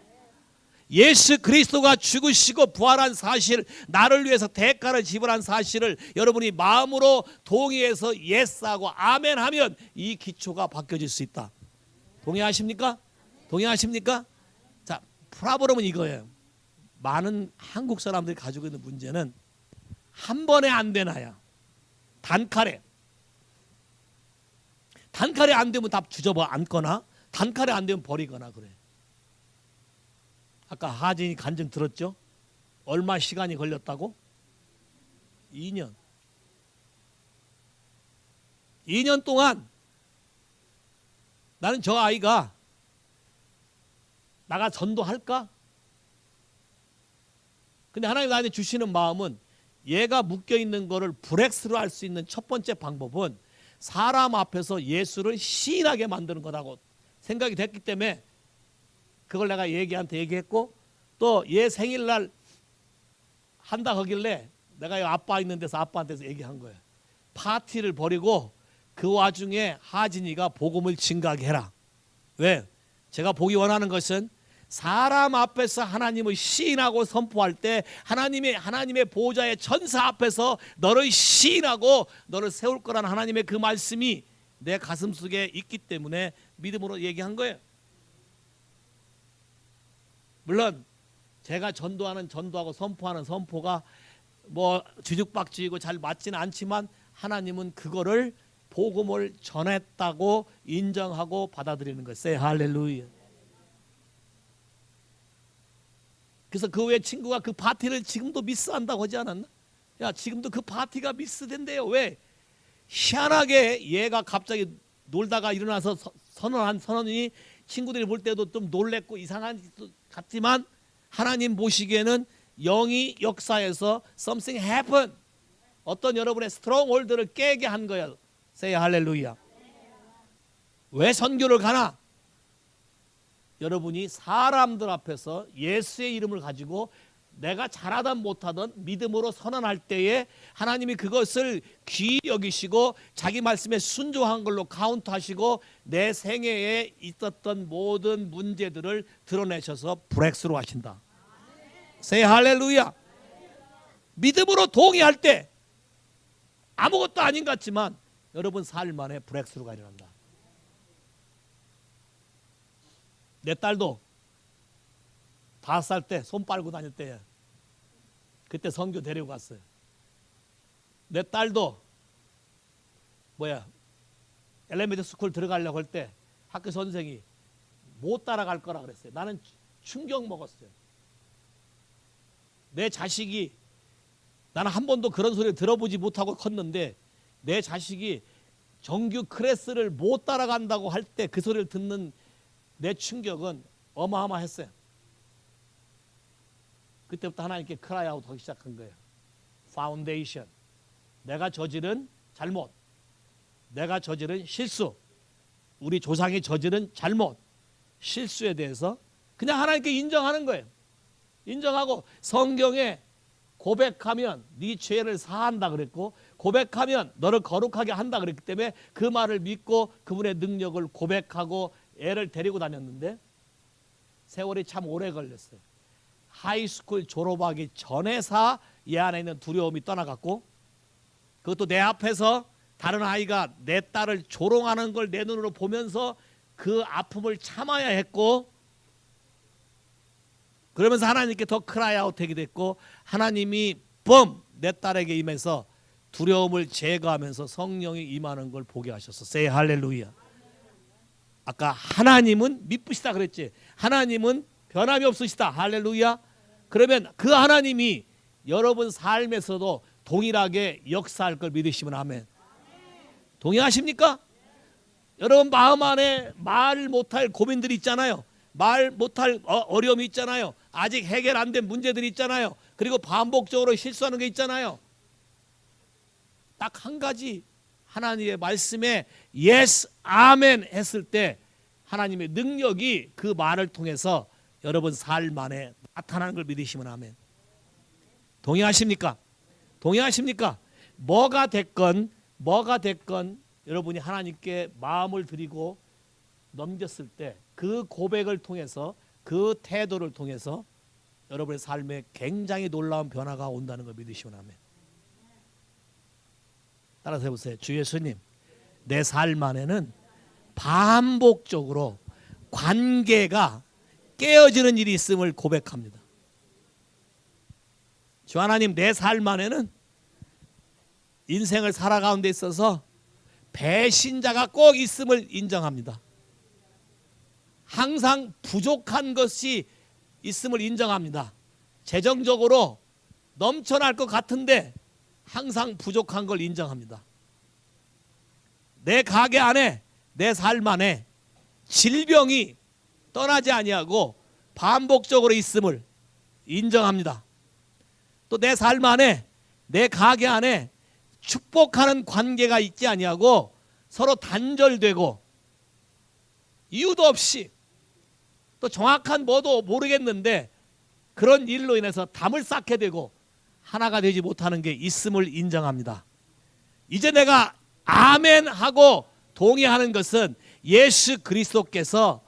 예수 그리스도가 죽으시고 부활한 사실, 나를 위해서 대가를 지불한 사실을 여러분이 마음으로 동의해서 예스하고 아멘하면 이 기초가 바뀌어질 수 있다. 동의하십니까? 동의하십니까? 자, 프라브럼은 이거예요. 많은 한국 사람들이 가지고 있는 문제는 한 번에 안 되나야. 단칼에 안 되면 다 주저봐 앉거나 단칼에 안 되면 버리거나 그래. 아까 하진이 간증 들었죠? 얼마 시간이 걸렸다고? 2년. 2년 동안 나는 저 아이가 나가 전도할까? 근데 하나님 나한테 주시는 마음은 얘가 묶여있는 거를 브렉스로 할 수 있는 첫 번째 방법은 사람 앞에서 예수를 시인하게 만드는 거라고 생각이 됐기 때문에 그걸 내가 얘기한테 얘기했고 또 얘 생일날 한다 하길래 내가 아빠 있는 데서 아빠한테서 얘기한 거예요. 파티를 벌이고 그 와중에 하진이가 복음을 증가하게 해라. 왜? 제가 보기 원하는 것은 사람 앞에서 하나님을 시인하고 선포할 때 하나님의 보호자의 천사 앞에서 너를 시인하고 너를 세울 거라는 하나님의 그 말씀이 내 가슴 속에 있기 때문에 믿음으로 얘기한 거예요. 물론 제가 전도하고 선포하는 선포가 뭐 주죽박죽이고 잘 맞지는 않지만 하나님은 그거를 복음을 전했다고 인정하고 받아들이는 거예요. Say 할렐루야. 그래서 그 외 친구가 그 파티를 지금도 미스한다고 하지 않았나? 야, 지금도 그 파티가 미스된대요. 왜? 희한하게 얘가 갑자기 놀다가 일어나서 선언이 친구들이 볼 때도 좀 놀랬고 이상한 같지만 하나님 보시기에는 영이 역사에서 something happen. 어떤 여러분의 스트롱홀드를 깨게 한 거예요. Say 할렐루야. 왜 선교를 가나? 여러분이 사람들 앞에서 예수의 이름을 가지고 내가 잘하든 못하든 믿음으로 선언할 때에 하나님이 그것을 귀히 여기시고 자기 말씀에 순종한 걸로 카운트하시고 내 생애에 있었던 모든 문제들을 드러내셔서 브렉스로 하신다. Say 할렐루야. 믿음으로 동의할 때 아무것도 아닌 것 같지만 여러분 삶 안에 브렉스루가 일어난다. 내 딸도 5살 때 손 빨고 다닐 때 그때 선교 데리고 갔어요. 내 딸도 엘레멘트 스쿨 들어가려고 할 때 학교 선생이 못 따라갈 거라 그랬어요. 나는 충격 먹었어요. 내 자식이, 나는 한 번도 그런 소리를 들어보지 못하고 컸는데 내 자식이 정규 클래스를 못 따라간다고 할 때 그 소리를 듣는 내 충격은 어마어마했어요. 그때부터 하나님께 크라이아웃 하기 시작한 거예요. 파운데이션, 내가 저지른 잘못, 내가 저지른 실수, 우리 조상이 저지른 잘못, 실수에 대해서 그냥 하나님께 인정하는 거예요. 인정하고 성경에 고백하면 네 죄를 사한다 그랬고 고백하면 너를 거룩하게 한다 그랬기 때문에 그 말을 믿고 그분의 능력을 고백하고 애를 데리고 다녔는데 세월이 참 오래 걸렸어요. 하이스쿨 졸업하기 전에서 얘 안에 있는 두려움이 떠나갔고 그것도 내 앞에서 다른 아이가 내 딸을 조롱하는 걸 내 눈으로 보면서 그 아픔을 참아야 했고 그러면서 하나님께 더 크라이아웃 하게 됐고 하나님이 내 딸에게 임해서 두려움을 제거하면서 성령이 임하는 걸 보게 하셨어. Say 할렐루야. 아까 하나님은 미쁘시다 그랬지. 하나님은 변함이 없으시다. 할렐루야. 그러면 그 하나님이 여러분 삶에서도 동일하게 역사할 걸 믿으시면 아멘. 동의하십니까? 여러분 마음 안에 말 못할 고민들이 있잖아요. 말 못할 어려움이 있잖아요. 아직 해결 안 된 문제들이 있잖아요. 그리고 반복적으로 실수하는 게 있잖아요. 딱 한 가지 하나님의 말씀에 yes, 아멘 했을 때 하나님의 능력이 그 말을 통해서 여러분 삶 안에 나타나는 걸 믿으시면 아멘. 동의하십니까? 동의하십니까? 뭐가 됐건 여러분이 하나님께 마음을 드리고 넘겼을 때 그 고백을 통해서 그 태도를 통해서 여러분의 삶에 굉장히 놀라운 변화가 온다는 걸 믿으시면 아멘. 따라서 해보세요. 주 예수님, 내 삶 안에는 반복적으로 관계가 깨어지는 일이 있음을 고백합니다. 주 하나님, 내 삶 안에는 인생을 살아가는 데 있어서 배신자가 꼭 있음을 인정합니다. 항상 부족한 것이 있음을 인정합니다. 재정적으로 넘쳐날 것 같은데 항상 부족한 걸 인정합니다. 내 가게 안에, 내 삶 안에 질병이 떠나지 아니하고 반복적으로 있음을 인정합니다. 또 내 삶 안에, 내 가게 안에 축복하는 관계가 있지 아니하고 서로 단절되고 이유도 없이 또 정확한 뭐도 모르겠는데 그런 일로 인해서 담을 쌓게 되고 하나가 되지 못하는 게 있음을 인정합니다. 이제 내가 아멘 하고 동의하는 것은 예수 그리스도께서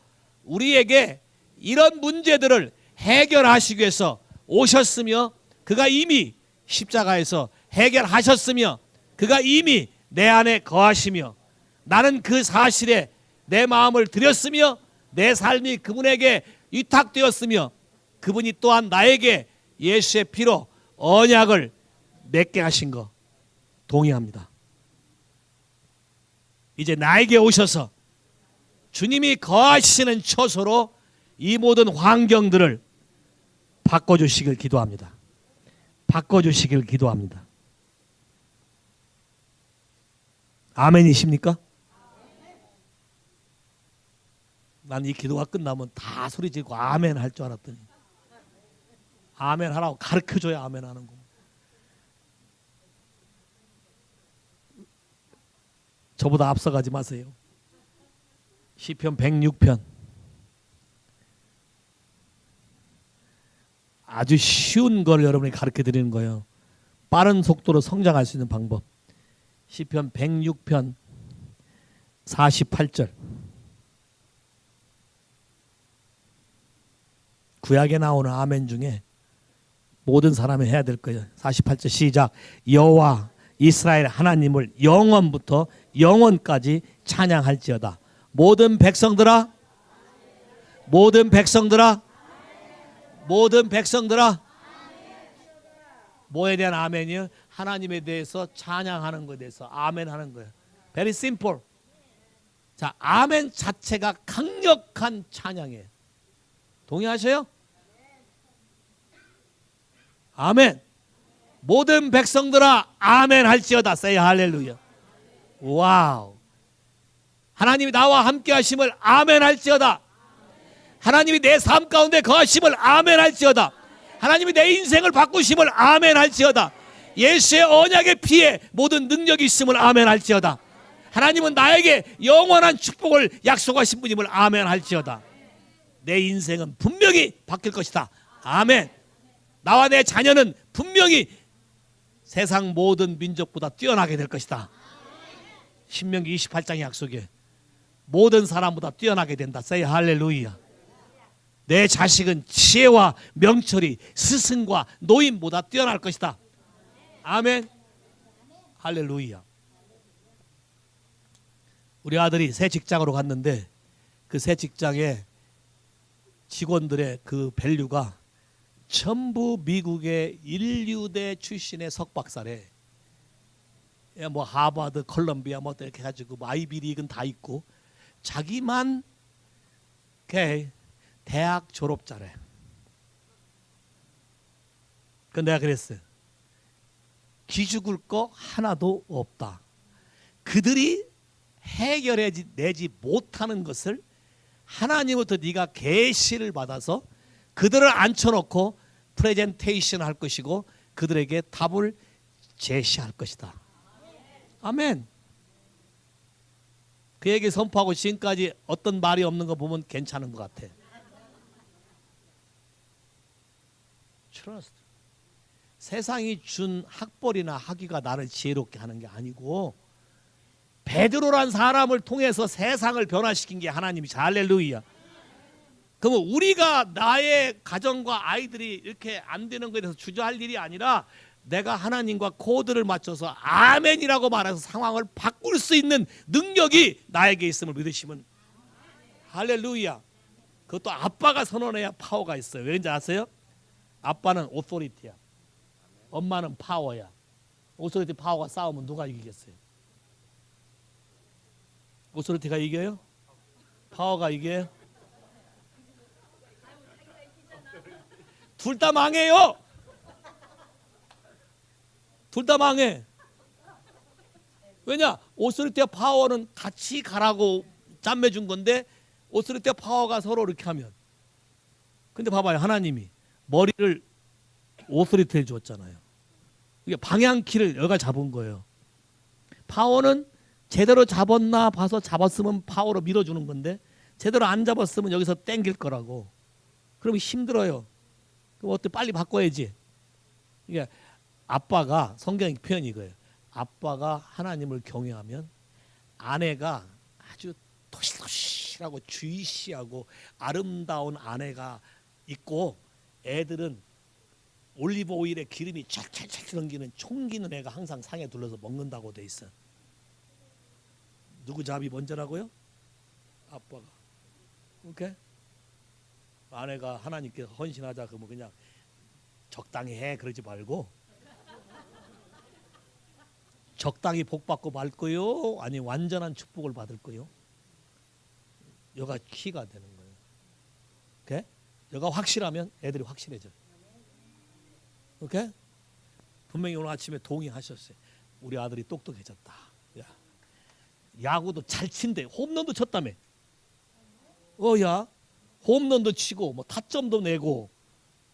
우리에게 이런 문제들을 해결하시기 위해서 오셨으며 그가 이미 십자가에서 해결하셨으며 그가 이미 내 안에 거하시며 나는 그 사실에 내 마음을 드렸으며 내 삶이 그분에게 위탁되었으며 그분이 또한 나에게 예수의 피로 언약을 맺게 하신 거 동의합니다. 이제 나에게 오셔서 주님이 거하시는 처소로 이 모든 환경들을 바꿔주시길 기도합니다. 바꿔주시길 기도합니다. 아멘이십니까? 난 이 기도가 끝나면 다 소리 지르고 아멘 할 줄 알았더니 아멘 하라고 가르쳐줘야 아멘 하는 거. 저보다 앞서가지 마세요. 시편 106편 아주 쉬운 걸 여러분이 가르쳐 드리는 거예요. 빠른 속도로 성장할 수 있는 방법. 시편 106편 48절. 구약에 나오는 아멘 중에 모든 사람이 해야 될 거예요. 48절 시작. 여호와 이스라엘 하나님을 영원부터 영원까지 찬양할지어다. 모든 백성들아, 모든 백성들아, 모든 백성들아. 뭐에 대한 아멘이요? 하나님에 대해서 찬양하는 것에 대해서 아멘 하는 거예요. Very simple. 자, 아멘 자체가 강력한 찬양이에요. 동의하셔요? 아멘. 모든 백성들아 아멘 할지어다. Say 할렐루야. 와우. 하나님이 나와 함께 하심을 아멘 할지어다. 하나님이 내 삶 가운데 거하심을 아멘 할지어다. 하나님이 내 인생을 바꾸심을 아멘 할지어다. 예수의 언약의 피에 모든 능력이 있음을 아멘 할지어다. 하나님은 나에게 영원한 축복을 약속하신 분임을 아멘 할지어다. 내 인생은 분명히 바뀔 것이다. 아멘. 나와 내 자녀는 분명히 세상 모든 민족보다 뛰어나게 될 것이다. 신명기 28장의 약속에 모든 사람보다 뛰어나게 된다. Say 할렐루야. 내 자식은 지혜와 명철이 스승과 노인보다 뛰어날 것이다. 아멘. 할렐루야. 우리 아들이 새 직장으로 갔는데 그 새 직장에 직원들의 그 밸류가 전부 미국의 인류대 출신의 석박사래. 뭐 하버드, 컬럼비아 뭐 이렇게 해가지고 뭐 아이비리그는 다 있고 자기만 대학 졸업자래. 그 내가 그랬어요. 기죽을 거 하나도 없다. 그들이 해결해내지 못하는 것을 하나님부터 네가 계시를 받아서 그들을 앉혀놓고 프레젠테이션 할 것이고 그들에게 답을 제시할 것이다. 아멘. 그에게 선포하고 지금까지 어떤 말이 없는 거 보면 괜찮은 것 같아. Trust. 세상이 준 학벌이나 학위가 나를 지혜롭게 하는 게 아니고 베드로란 사람을 통해서 세상을 변화시킨 게 하나님이죠. 할렐루야. 그러면 우리가 나의 가정과 아이들이 이렇게 안 되는 것에 대해서 주저할 일이 아니라 내가 하나님과 코드를 맞춰서 아멘이라고 말해서 상황을 바꿀 수 있는 능력이 나에게 있음을 믿으시면 할렐루야. 그것도 아빠가 선언해야 파워가 있어요. 왠지 아세요? 아빠는 오토리티야. 엄마는 파워야. 오토리티 파워가 싸우면 누가 이기겠어요? 오토리티가 이겨요? 파워가 이겨요? 둘 다 망해요. 둘 다 망해. 왜냐? 오토리티와 파워는 같이 가라고 짬매준 건데 오토리티와 파워가 서로 이렇게 하면. 근데 봐봐요. 하나님이 머리를 오토리티를 줬잖아요. 이게 방향키를 여기가 잡은 거예요. 파워는 제대로 잡았나 봐서 잡았으면 파워로 밀어주는 건데 제대로 안 잡았으면 여기서 땡길 거라고. 그러면 힘들어요. 그럼 어때? 빨리 바꿔야지. 이게 아빠가 성경 표현이 이거예요. 아빠가 하나님을 경외하면 아내가 아주 토실토실하고 주이시하고 아름다운 아내가 있고 애들은 올리브 오일에 기름이 찰찰찰 넘기는 총기는 애가 항상 상에 둘러서 먹는다고 돼 있어. 누구 잡이 먼저라고요? 아빠가. 오케이? 아내가 하나님께 헌신하자 그러면 그냥 적당히 해 그러지 말고 적당히 복 받고 말 거요? 아니 완전한 축복을 받을 거요? 여가 키가 되는 거예요. 오케이? 여가 확실하면 애들이 확실해져. 오케이? 분명히 오늘 아침에 동의하셨어요. 우리 아들이 똑똑해졌다. 야, 야구도 잘 친대. 홈런도 쳤다며. 야, 홈런도 치고 뭐 타점도 내고.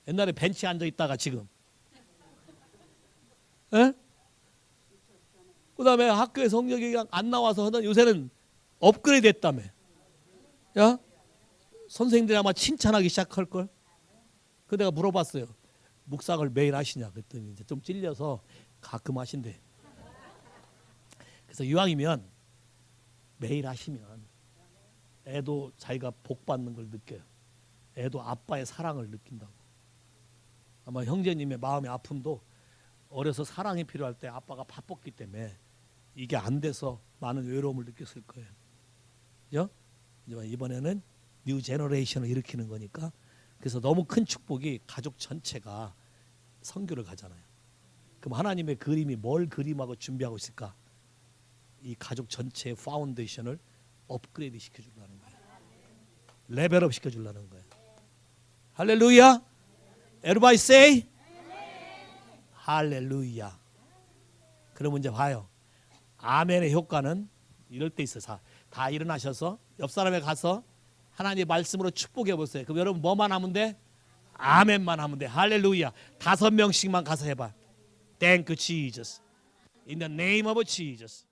옛날에 벤치에 앉아 있다가 지금. 에? 그다음에 학교에 성적이 안 나와서 하던 요새는 업그레이드 했다며. 야, 선생님들이 아마 칭찬하기 시작할 걸. 그 내가 물어봤어요. 묵상을 매일 하시냐 그랬더니 이제 좀 찔려서 가끔 하신대. 그래서 이왕이면 매일 하시면 애도 자기가 복 받는 걸 느껴요. 애도 아빠의 사랑을 느낀다고. 아마 형제님의 마음의 아픔도 어려서 사랑이 필요할 때 아빠가 바빴기 때문에 이게 안 돼서 많은 외로움을 느꼈을 거예요. 그죠? 이번에는 뉴 제너레이션을 일으키는 거니까. 그래서 너무 큰 축복이 가족 전체가 선교를 가잖아요. 그럼 하나님의 그림이 뭘 그림하고 준비하고 있을까? 이 가족 전체의 파운데이션을 업그레이드 시켜주려는 거예요. 레벨업 시켜주려는 거예요. 할렐루야. Everybody say 할렐루야. 그러면 이제 봐요. 아멘의 효과는 이럴 때 있어요. 다 일어나셔서 옆 사람에 가서 하나님의 말씀으로 축복해 보세요. 그럼 여러분 뭐만 하면 돼? 아멘만 하면 돼. 할렐루야. 5명씩만 가서 해봐. Thank you, Jesus. In the name of Jesus.